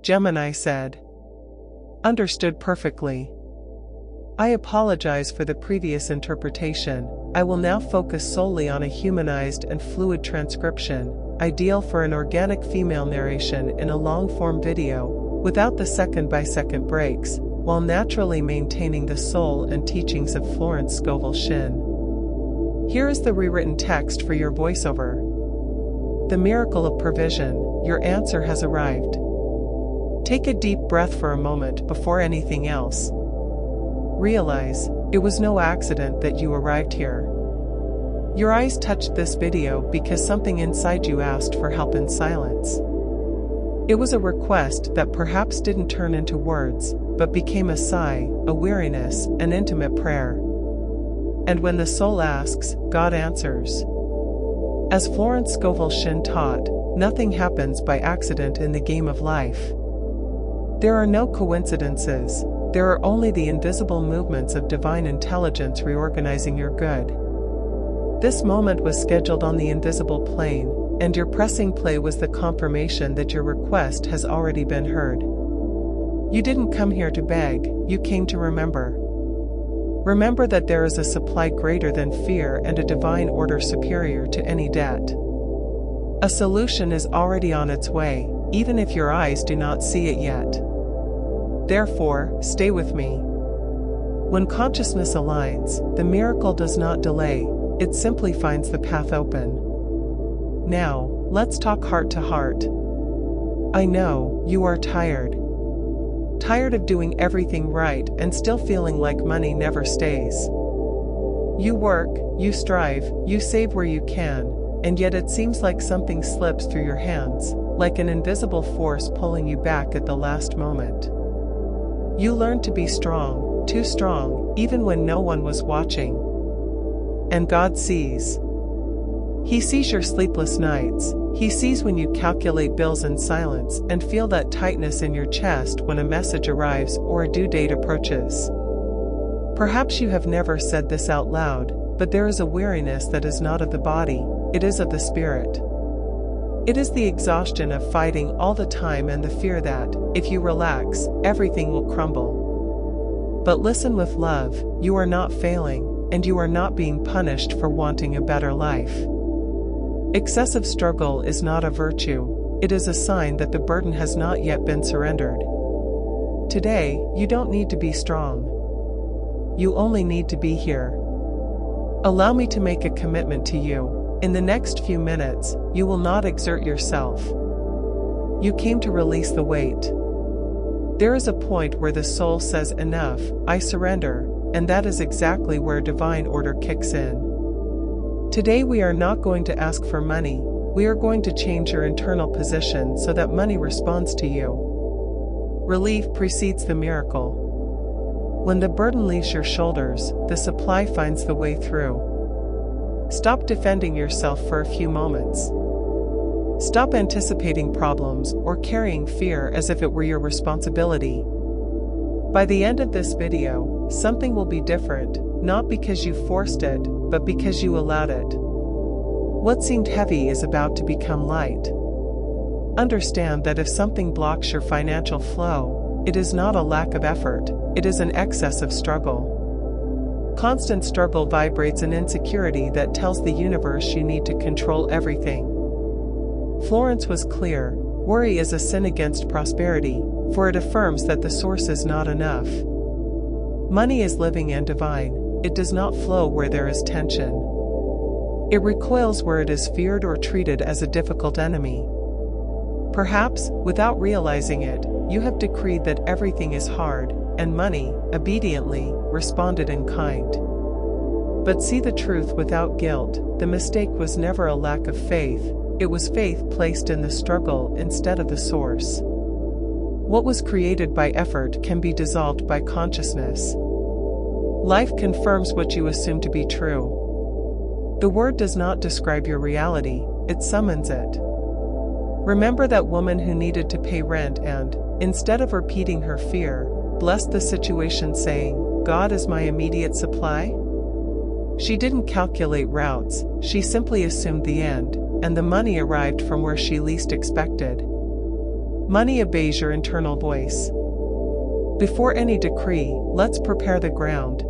Gemini said. Understood perfectly. I apologize for the previous interpretation. I will now focus solely on a humanized and fluid transcription, ideal for an organic female narration in a long-form video, without the second-by-second breaks, while naturally maintaining the soul and teachings of Florence Scovel Shinn. Here is the rewritten text for your voiceover. The miracle of provision, your answer has arrived. Take a deep breath for a moment before anything else. Realize, it was no accident that you arrived here. Your eyes touched this video because something inside you asked for help in silence. It was a request that perhaps didn't turn into words, but became a sigh, a weariness, an intimate prayer. And when the soul asks, God answers. As Florence Scovel Shinn taught, nothing happens by accident in the game of life. There are no coincidences, there are only the invisible movements of divine intelligence reorganizing your good. This moment was scheduled on the invisible plane, and your pressing play was the confirmation that your request has already been heard. You didn't come here to beg, you came to remember. Remember that there is a supply greater than fear and a divine order superior to any debt. A solution is already on its way, even if your eyes do not see it yet. Therefore, stay with me. When consciousness aligns, the miracle does not delay, it simply finds the path open. Now, let's talk heart to heart. I know, you are tired. Tired of doing everything right and still feeling like money never stays. You work, you strive, you save where you can, and yet it seems like something slips through your hands, like an invisible force pulling you back at the last moment. You learned to be strong, too strong, even when no one was watching. And God sees. He sees your sleepless nights, He sees when you calculate bills in silence and feel that tightness in your chest when a message arrives or a due date approaches. Perhaps you have never said this out loud, but there is a weariness that is not of the body, it is of the spirit. It is the exhaustion of fighting all the time and the fear that, if you relax, everything will crumble. But listen with love, you are not failing, and you are not being punished for wanting a better life. Excessive struggle is not a virtue, it is a sign that the burden has not yet been surrendered. Today, you don't need to be strong. You only need to be here. Allow me to make a commitment to you. In the next few minutes, you will not exert yourself. You came to release the weight. There is a point where the soul says enough, I surrender, and that is exactly where divine order kicks in. Today we are not going to ask for money, we are going to change your internal position so that money responds to you. Relief precedes the miracle. When the burden leaves your shoulders, the supply finds the way through. Stop defending yourself for a few moments. Stop anticipating problems or carrying fear as if it were your responsibility. By the end of this video, something will be different, not because you forced it, but because you allowed it. What seemed heavy is about to become light. Understand that if something blocks your financial flow, it is not a lack of effort, it is an excess of struggle. Constant struggle vibrates an insecurity that tells the universe you need to control everything. Florence was clear, worry is a sin against prosperity, for it affirms that the source is not enough. Money is living and divine, it does not flow where there is tension. It recoils where it is feared or treated as a difficult enemy. Perhaps, without realizing it, you have decreed that everything is hard, and money, obediently, responded in kind. But see the truth without guilt, the mistake was never a lack of faith, it was faith placed in the struggle instead of the source. What was created by effort can be dissolved by consciousness. Life confirms what you assume to be true. The word does not describe your reality, it summons it. Remember that woman who needed to pay rent and, instead of repeating her fear, blessed the situation saying, God is my immediate supply? She didn't calculate routes, she simply assumed the end, and the money arrived from where she least expected. Money obeys your internal voice. Before any decree, let's prepare the ground.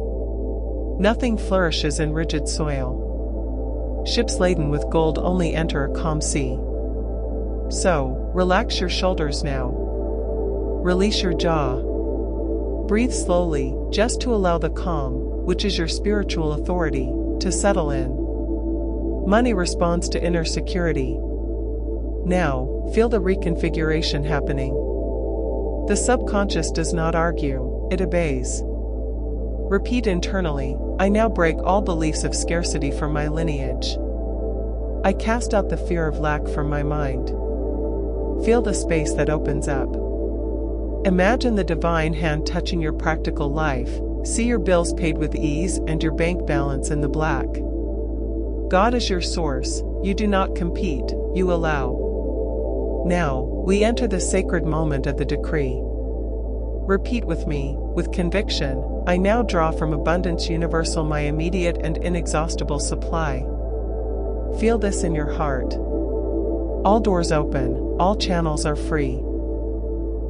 Nothing flourishes in rigid soil. Ships laden with gold only enter a calm sea. So, relax your shoulders now. Release your jaw. Breathe slowly, just to allow the calm, which is your spiritual authority, to settle in. Money responds to inner security. Now, feel the reconfiguration happening. The subconscious does not argue, it obeys. Repeat internally, I now break all beliefs of scarcity from my lineage. I cast out the fear of lack from my mind. Feel the space that opens up. Imagine the divine hand touching your practical life, see your bills paid with ease and your bank balance in the black. God is your source, you do not compete, you allow. Now, we enter the sacred moment of the decree. Repeat with me, with conviction, I now draw from abundance universal my immediate and inexhaustible supply. Feel this in your heart. All doors open, all channels are free.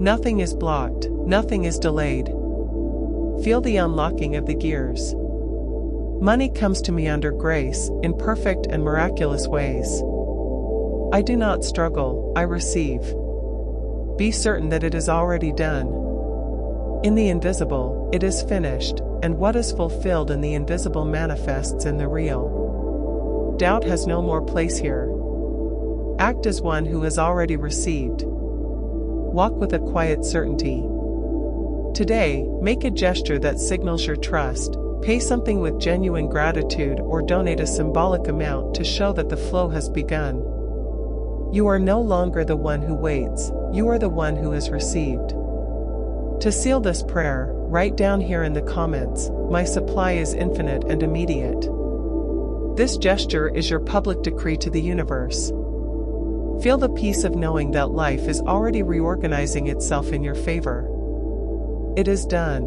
Nothing is blocked, nothing is delayed. Feel the unlocking of the gears. Money comes to me under grace, in perfect and miraculous ways. I do not struggle, I receive. Be certain that it is already done. In the invisible, it is finished, and what is fulfilled in the invisible manifests in the real. Doubt has no more place here. Act as one who has already received. Walk with a quiet certainty. Today, make a gesture that signals your trust, pay something with genuine gratitude or donate a symbolic amount to show that the flow has begun. You are no longer the one who waits, you are the one who has received. To seal this prayer, write down here in the comments, my supply is infinite and immediate. This gesture is your public decree to the universe. Feel the peace of knowing that life is already reorganizing itself in your favor. It is done.